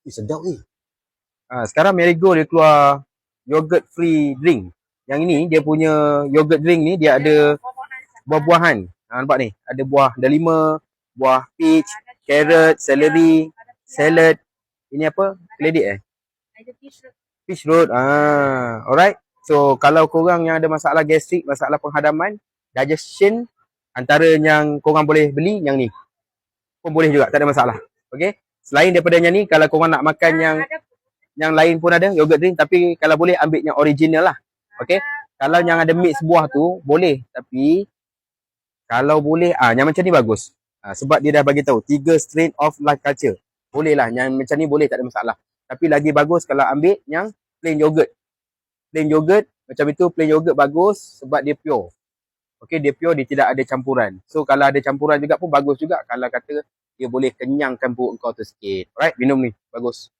Sedap ni. Sekarang Marigo dia keluar yogurt free drink. Yang ini dia punya yogurt drink ni dia ada buah-buahan. Nampak ni, ada buah delima, buah peach, carrot, celery, salad. Ini apa? Keledek Fish root. Alright. So kalau korang yang ada masalah gastrik, masalah penghadaman, digestion, antara yang korang boleh beli yang ni. Pun boleh juga, tak ada masalah. Okay. Selain daripada yang ni, kalau korang nak makan yang lain pun ada yogurt drink, tapi kalau boleh ambil yang original lah. Okay. Kalau yang ada mix buah tu boleh, tapi kalau boleh yang macam ni bagus. Sebab dia dah bagi tahu 3 strain of life culture. Boleh lah, yang macam ni boleh, tak ada masalah. Tapi lagi bagus kalau ambil yang plain yogurt. Plain yogurt macam itu, plain yogurt bagus sebab dia pure. Okay, dia pure, dia tidak ada campuran. So kalau ada campuran juga pun bagus juga, kalau kata dia boleh kenyangkan perut kau tu sikit. Alright, minum ni bagus.